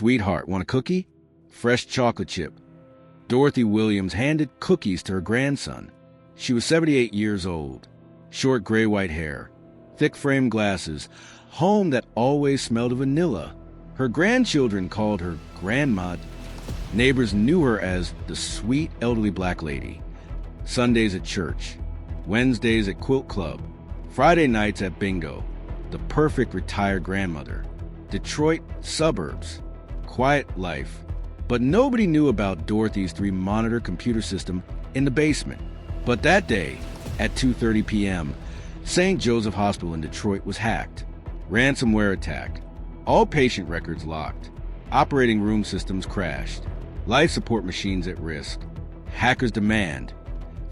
Sweetheart, want a cookie? Fresh chocolate chip. Dorothy Williams handed cookies to her grandson. She was 78 years old. Short gray-white hair, thick framed glasses, home that always smelled of vanilla. Her grandchildren called her Grandma. Neighbors knew her as the sweet elderly black lady. Sundays at church, Wednesdays at Quilt Club, Friday nights at bingo. The perfect retired grandmother. Detroit suburbs, quiet life. But nobody knew about Dorothy's 3-monitor computer system in the basement. But that day, at 2:30 p.m., St. Joseph Hospital in Detroit was hacked. Ransomware attack. All patient records locked. Operating room systems crashed. Life support machines at risk. Hackers demand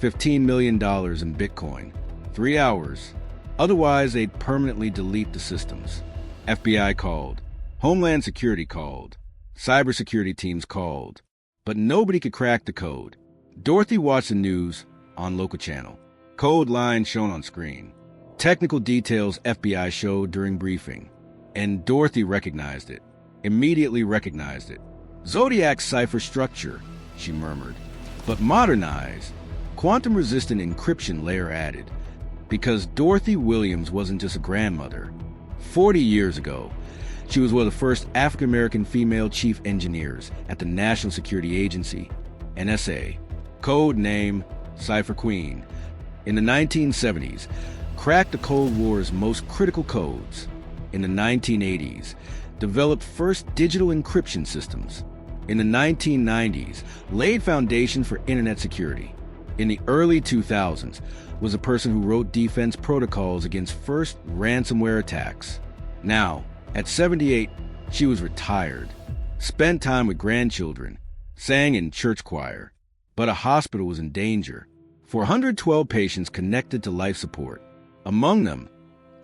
$15 million in Bitcoin. 3 hours. Otherwise, they'd permanently delete the systems. FBI called. Homeland Security called. Cybersecurity teams called. But nobody could crack the code. Dorothy watched the news on local channel. Code line shown on screen. Technical details FBI showed during briefing. And Dorothy recognized it. Immediately recognized it. Zodiac cipher structure, she murmured. But modernized. Quantum-resistant encryption layer added. Because Dorothy Williams wasn't just a grandmother. 40 years ago, she was one of the first African-American female chief engineers at the National Security Agency, NSA. Code name, Cipher Queen. In the 1970s, cracked the Cold War's most critical codes. In the 1980s, developed first digital encryption systems. In the 1990s, laid foundation for internet security. In the early 2000s, was a person who wrote defense protocols against first ransomware attacks. Now, at 78, she was retired. Spent time with grandchildren. Sang in church choir. But a hospital was in danger. 412 patients connected to life support. Among them,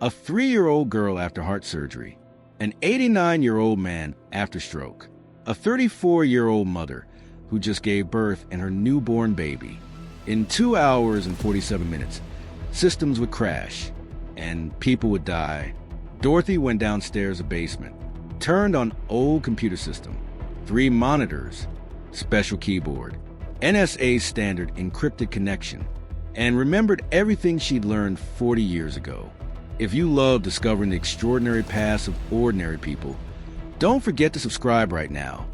a 3-year-old girl after heart surgery, an 89-year-old man after stroke, a 34-year-old mother who just gave birth and her newborn baby. In 2 hours and 47 minutes, systems would crash and people would die. Dorothy went downstairs a basement, turned on old computer system, 3 monitors, special keyboard, NSA standard encrypted connection, and remembered everything she'd learned 40 years ago. If you love discovering the extraordinary paths of ordinary people, don't forget to subscribe right now.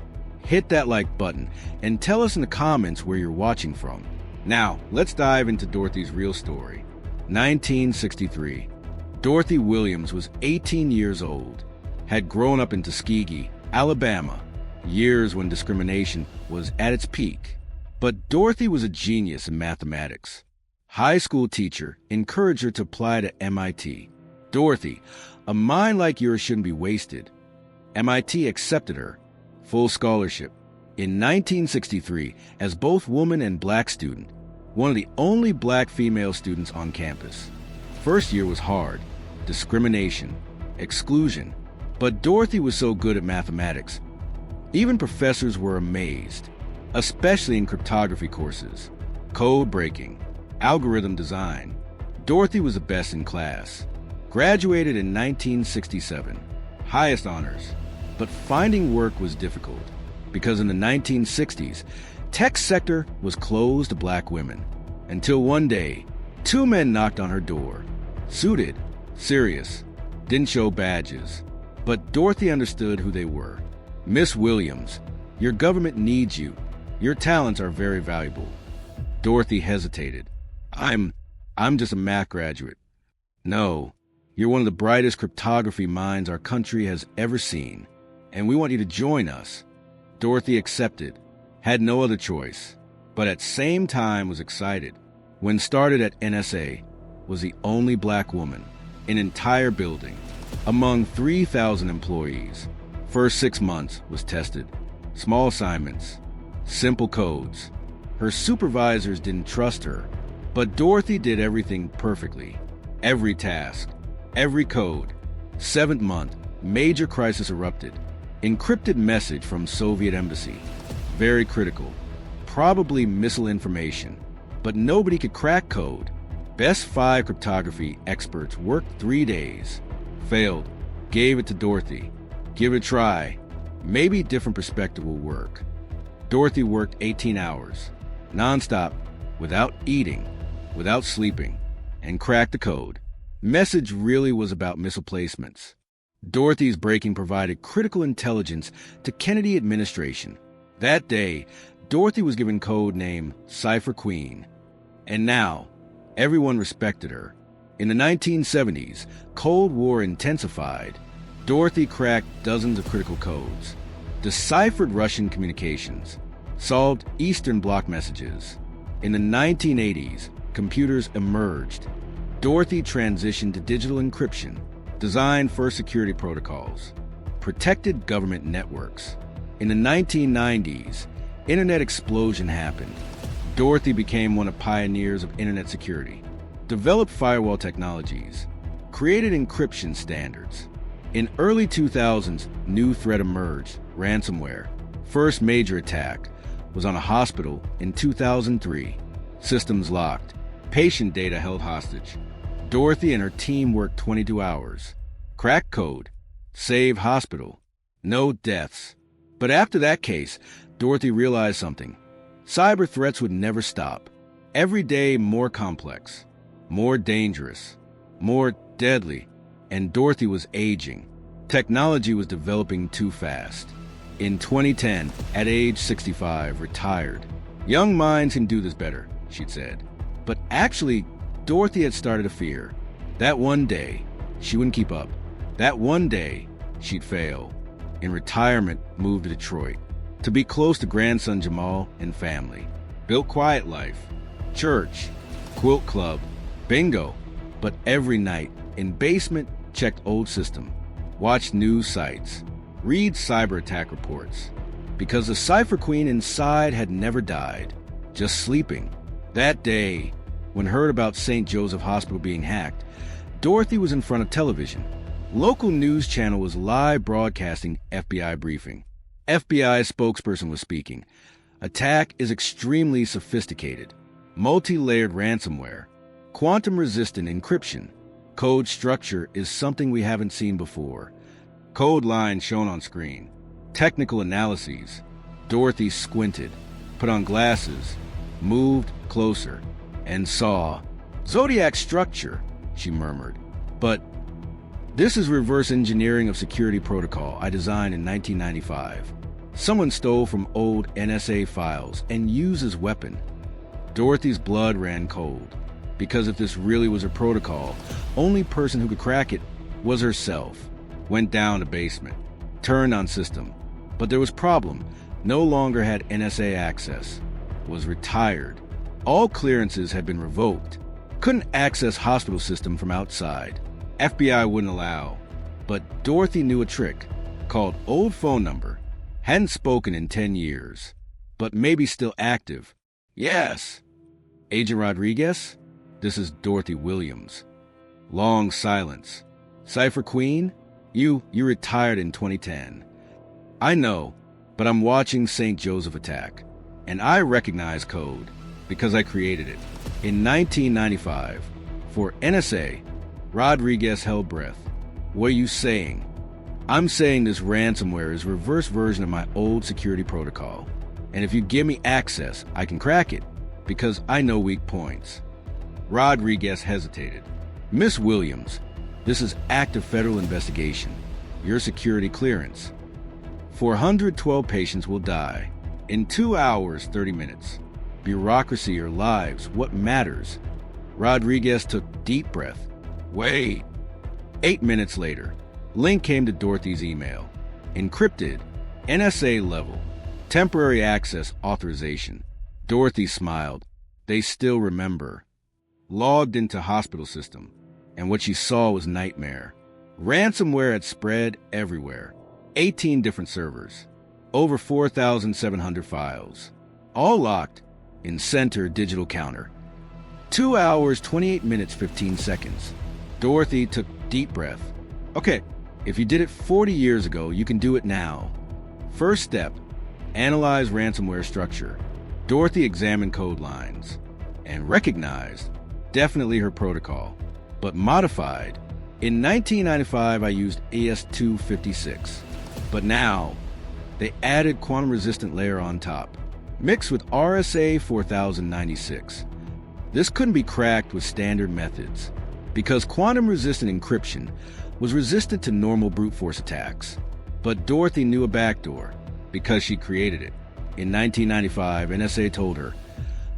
Hit that like button and tell us in the comments where you're watching from. Now, let's dive into Dorothy's real story. 1963. Dorothy Williams was 18 years old, had grown up in Tuskegee, Alabama, years when discrimination was at its peak. But Dorothy was a genius in mathematics. High school teacher encouraged her to apply to MIT. Dorothy, a mind like yours shouldn't be wasted. MIT accepted her, full scholarship. In 1963, as both woman and black student, one of the only black female students on campus. First year was hard, discrimination, exclusion, but Dorothy was so good at mathematics. Even professors were amazed, especially in cryptography courses, code breaking, algorithm design. Dorothy was the best in class. Graduated in 1967, highest honors, but finding work was difficult. Because in the 1960s, tech sector was closed to black women. Until one day, 2 men knocked on her door. Suited, serious, didn't show badges. But Dorothy understood who they were. Miss Williams, your government needs you. Your talents are very valuable. Dorothy hesitated. I'm just a math graduate. No, you're one of the brightest cryptography minds our country has ever seen. And we want you to join us. Dorothy accepted, had no other choice, but at same time was excited. When started at NSA, was the only black woman, in entire building, among 3,000 employees. First 6 months was tested. Small assignments, simple codes. Her supervisors didn't trust her, but Dorothy did everything perfectly. Every task, every code. 7th month, major crisis erupted. Encrypted message from Soviet embassy. Very critical. Probably missile information. But nobody could crack code. Best 5 cryptography experts worked 3 days. Failed. Gave it to Dorothy. Give it a try. Maybe different perspective will work. Dorothy worked 18 hours, nonstop, without eating, without sleeping, and cracked the code. Message really was about missile placements. Dorothy's breaking provided critical intelligence to Kennedy administration. That day, Dorothy was given code name Cipher Queen. And now, everyone respected her. In the 1970s, Cold War intensified. Dorothy cracked dozens of critical codes, deciphered Russian communications, solved Eastern Bloc messages. In the 1980s, computers emerged. Dorothy transitioned to digital encryption, designed first security protocols, protected government networks. In the 1990s, internet explosion happened. Dorothy became one of the pioneers of internet security, developed firewall technologies, created encryption standards. In early 2000s, new threat emerged, ransomware. First major attack was on a hospital in 2003. Systems locked, patient data held hostage. Dorothy and her team worked 22 hours. Crack code, save hospital, no deaths. But after that case, Dorothy realized something. Cyber threats would never stop. Every day more complex, more dangerous, more deadly, and Dorothy was aging. Technology was developing too fast. In 2010, at age 65, retired. Young minds can do this better, she'd said. But actually, Dorothy had started to fear. That one day, she wouldn't keep up. That one day, she'd fail. In retirement, moved to Detroit to be close to grandson Jamal and family. Built quiet life, church, quilt club, bingo. But every night, in basement, checked old system, watched news sites, read cyber attack reports. Because the Cipher Queen inside had never died, just sleeping. That day, when heard about St. Joseph Hospital being hacked, Dorothy was in front of television. Local news channel was live broadcasting FBI briefing. FBI spokesperson was speaking. Attack is extremely sophisticated. Multi-layered ransomware. Quantum-resistant encryption. Code structure is something we haven't seen before. Code lines shown on screen. Technical analyses. Dorothy squinted, put on glasses, moved closer, and saw. Zodiac structure, she murmured. But this is reverse engineering of security protocol I designed in 1995. Someone stole from old NSA files and used as weapon. Dorothy's blood ran cold, because if this really was a protocol, only person who could crack it was herself. Went down to basement, turned on system. But there was problem. No longer had NSA access. Was retired. All clearances had been revoked. Couldn't access hospital system from outside. FBI wouldn't allow. But Dorothy knew a trick. Called old phone number. Hadn't spoken in 10 years. But maybe still active. Yes. Agent Rodriguez? This is Dorothy Williams. Long silence. Cipher Queen? You retired in 2010. I know, but I'm watching St. Joseph attack. And I recognize code because I created it. In 1995, for NSA, Rodriguez held breath. What are you saying? I'm saying this ransomware is a reverse version of my old security protocol. And if you give me access, I can crack it, because I know weak points. Rodriguez hesitated. Miss Williams, this is active federal investigation. Your security clearance. 412 patients will die. In 2 hours, 30 minutes. Bureaucracy or lives, what matters? Rodriguez took deep breath. Wait. 8 minutes later, link came to Dorothy's email. Encrypted, NSA level, temporary access authorization. Dorothy smiled. They still remember. Logged into hospital system, and what she saw was nightmare. Ransomware had spread everywhere. 18 different servers. Over 4,700 files. All locked in center digital counter. 2 hours, 28 minutes, 15 seconds. Dorothy took deep breath. Okay, if you did it 40 years ago, you can do it now. First step, analyze ransomware structure. Dorothy examined code lines and recognized definitely her protocol, but modified. In 1995, I used ES256, but now They added quantum-resistant layer on top, mixed with RSA 4096. This couldn't be cracked with standard methods, because quantum-resistant encryption was resistant to normal brute force attacks. But Dorothy knew a backdoor, because she created it. In 1995, NSA told her,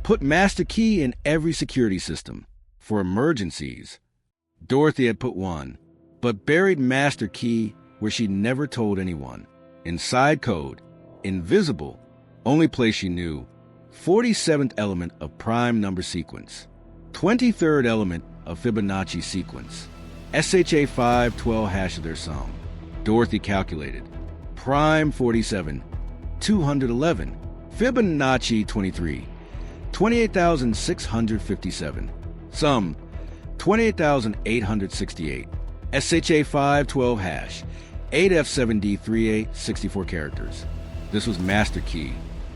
"Put master key in every security system, for emergencies." Dorothy had put one, but buried master key where she never told anyone. Inside code, invisible, only place she knew, 47th element of prime number sequence, 23rd element of Fibonacci sequence, SHA 512 hash of their sum. Dorothy calculated. Prime 47, 211, Fibonacci 23, 28,657, sum 28,868, SHA 512 hash, 8F7D38, 64 characters. This was master key.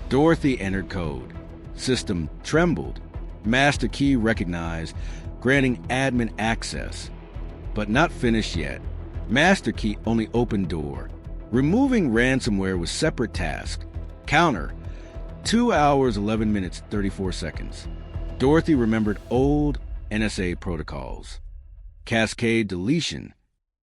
Dorothy entered code. System trembled. Master key recognized, granting admin access. But not finished yet. Master key only opened door. Removing ransomware was separate task. Counter, 2 hours, 11 minutes, 34 seconds. Dorothy remembered old NSA protocols. Cascade deletion,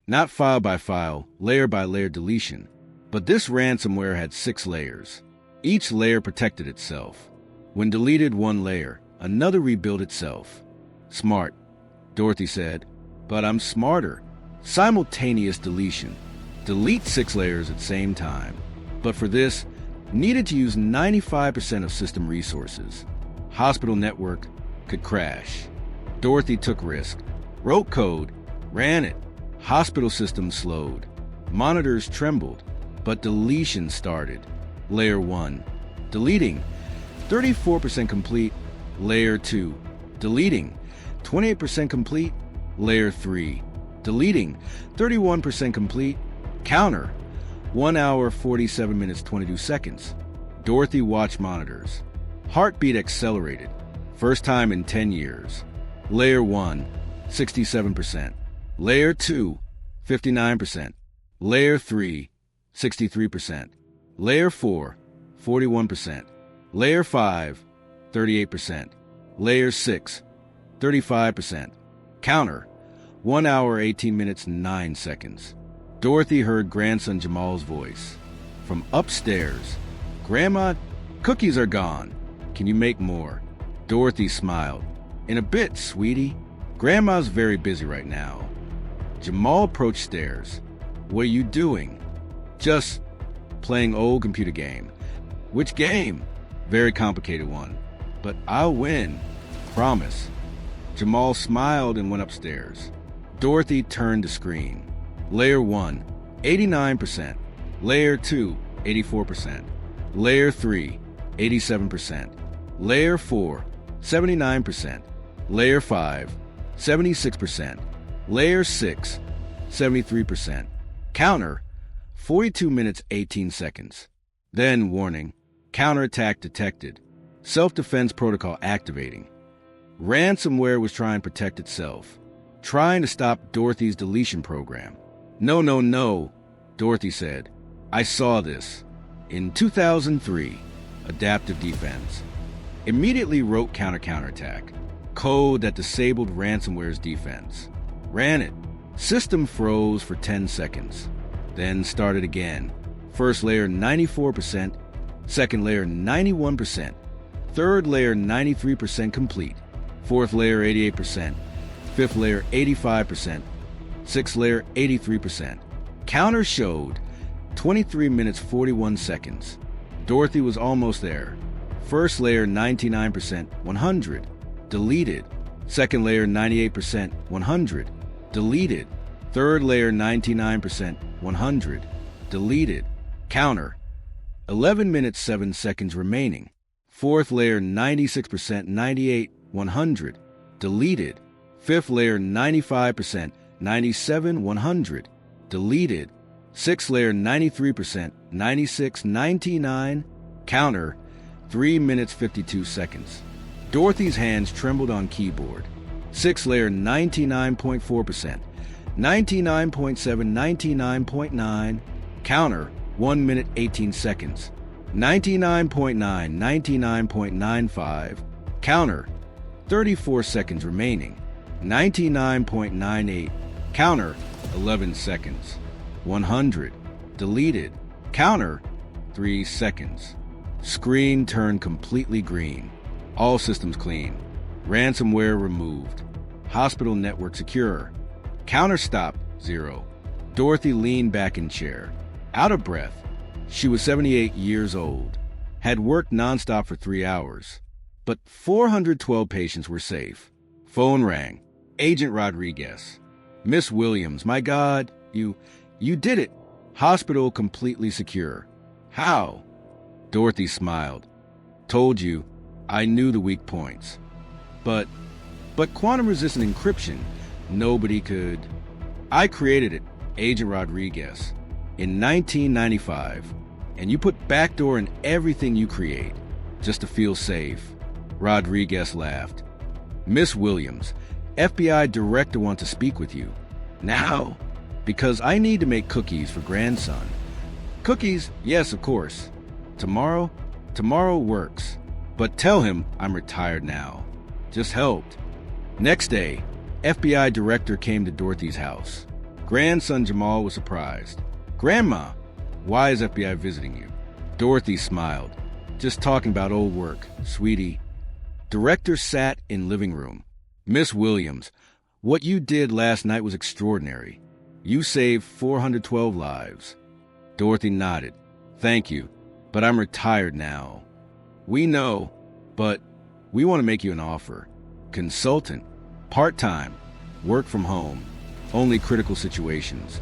not file by file, layer by layer deletion. But this ransomware had 6 layers. Each layer protected itself. When deleted one layer, another rebuilt itself. Smart, Dorothy said, but I'm smarter. Simultaneous deletion. Delete 6 layers at the same time. But for this, needed to use 95% of system resources. Hospital network could crash. Dorothy took risk. Wrote code, ran it. Hospital system slowed. Monitors trembled, but deletion started. Layer 1, deleting, 34% complete. Layer 2, deleting, 28% complete. Layer 3, deleting, 31% complete. Counter, 1 hour, 47 minutes, 22 seconds. Dorothy watched monitors. Heartbeat accelerated. First time in 10 years. Layer 1, 67%. Layer 2, 59%. Layer 3, 63%. Layer 4, 41%. Layer 5, 38%. Layer 6, 35%. Counter, 1 hour, 18 minutes, 9 seconds. Dorothy heard grandson Jamal's voice. From upstairs, "Grandma, cookies are gone. Can you make more?" Dorothy smiled. "In a bit, sweetie. Grandma's very busy right now." Jamal approached stairs. "What are you doing?" "Just playing old computer game." "Which game?" "Very complicated one. But I'll win. Promise." Jamal smiled and went upstairs. Dorothy turned to screen. Layer 1, 89%. Layer 2, 84%. Layer 3, 87%. Layer 4, 79%. Layer 5, 76%. Layer 6, 73%. Counter, 42 minutes, 18 seconds. Then, warning, counterattack detected. Self-defense protocol activating. Ransomware was trying to protect itself, trying to stop Dorothy's deletion program. "No, no, no," Dorothy said. "I saw this. In 2003, adaptive defense. Immediately wrote counterattack, code that disabled ransomware's defense. Ran it. System froze for 10 seconds. Then started again. First layer 94%, second layer 91%, third layer 93% complete, fourth layer 88%, fifth layer 85%, sixth layer 83%. Counter showed 23 minutes 41 seconds. Dorothy was almost there. First layer 99%, 100, deleted. Second layer 98%, 100, deleted. Third layer 99%, 100, deleted. Counter, 11 minutes 7 seconds remaining. Fourth layer 96%, 98, 100, deleted. Fifth layer 95%, 97, 100, deleted. Sixth layer 93%, 96, 99, counter, 3 minutes 52 seconds. Dorothy's hands trembled on keyboard. Sixth layer 99.4%, 99.7, 99.9, counter, 1 minute 18 seconds. 99.9, 99.95. Counter. 34 seconds remaining. 99.98. Counter. 11 seconds. 100. Deleted. Counter. 3 seconds. Screen turned completely green. All systems clean. Ransomware removed. Hospital network secure. Counter stop. 0. Dorothy leaned back in chair, out of breath. She was 78 years old, had worked nonstop for 3 hours, but 412 patients were safe. Phone rang. Agent Rodriguez. Miss Williams, my God, you did it. Hospital completely secure. How? Dorothy smiled. Told you, I knew the weak points. But quantum-resistant encryption, nobody could. I created it, Agent Rodriguez, in 1995, and you put backdoor in everything you create, just to feel safe. Rodriguez laughed. Miss Williams, FBI director wants to speak with you. Now? Because I need to make cookies for grandson. Cookies? Yes, of course. Tomorrow? Tomorrow works. But tell him I'm retired now. Just helped. Next day, FBI director came to Dorothy's house. Grandson Jamal was surprised. Grandma, why is FBI visiting you? Dorothy smiled. Just talking about old work, sweetie. Director sat in living room. Miss Williams, what you did last night was extraordinary. You saved 412 lives. Dorothy nodded. Thank you, but I'm retired now. We know, but we want to make you an offer. Consultant, part-time, work from home, only critical situations.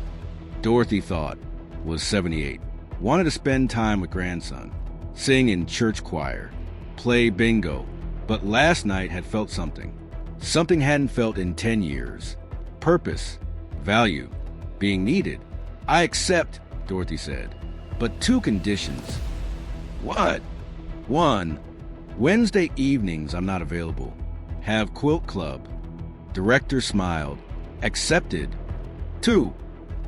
Dorothy thought, was 78, wanted to spend time with grandson, sing in church choir, play bingo, but last night had felt something. Something hadn't felt in 10 years. Purpose, value, being needed. I accept, Dorothy said, but 2 conditions. What? 1, Wednesday evenings I'm not available. Have Quilt Club. Director smiled. Accepted. 2,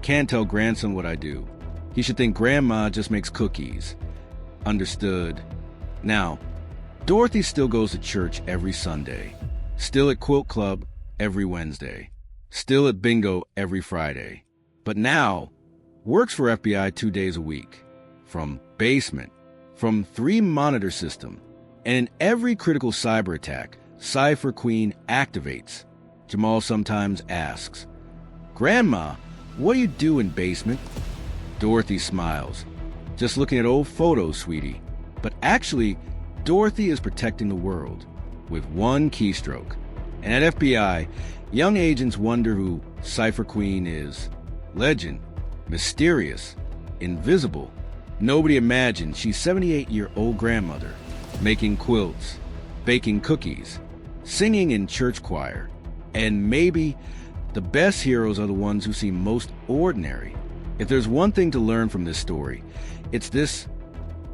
can't tell grandson what I do. He should think grandma just makes cookies. Understood. Now, Dorothy still goes to church every Sunday. Still at Quilt Club every Wednesday. Still at bingo every Friday. But now, works for FBI 2 days a week. From basement. From 3 monitor system. And in every critical cyber attack, Cipher Queen activates. Jamal sometimes asks, Grandma, what do you do in basement? Dorothy smiles. Just looking at old photos, sweetie. But actually, Dorothy is protecting the world with 1 keystroke. And at FBI, young agents wonder who Cipher Queen is. Legend, mysterious, invisible. Nobody imagined she's 78-year-old grandmother, making quilts, baking cookies, singing in church choir. And maybe the best heroes are the ones who seem most ordinary. If there's one thing to learn from this story, it's this: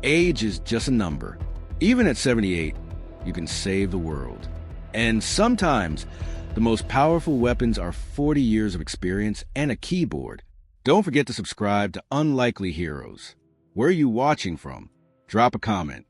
age is just a number. Even at 78, you can save the world. And sometimes, the most powerful weapons are 40 years of experience and a keyboard. Don't forget to subscribe to Unlikely Heroes. Where are you watching from? Drop a comment.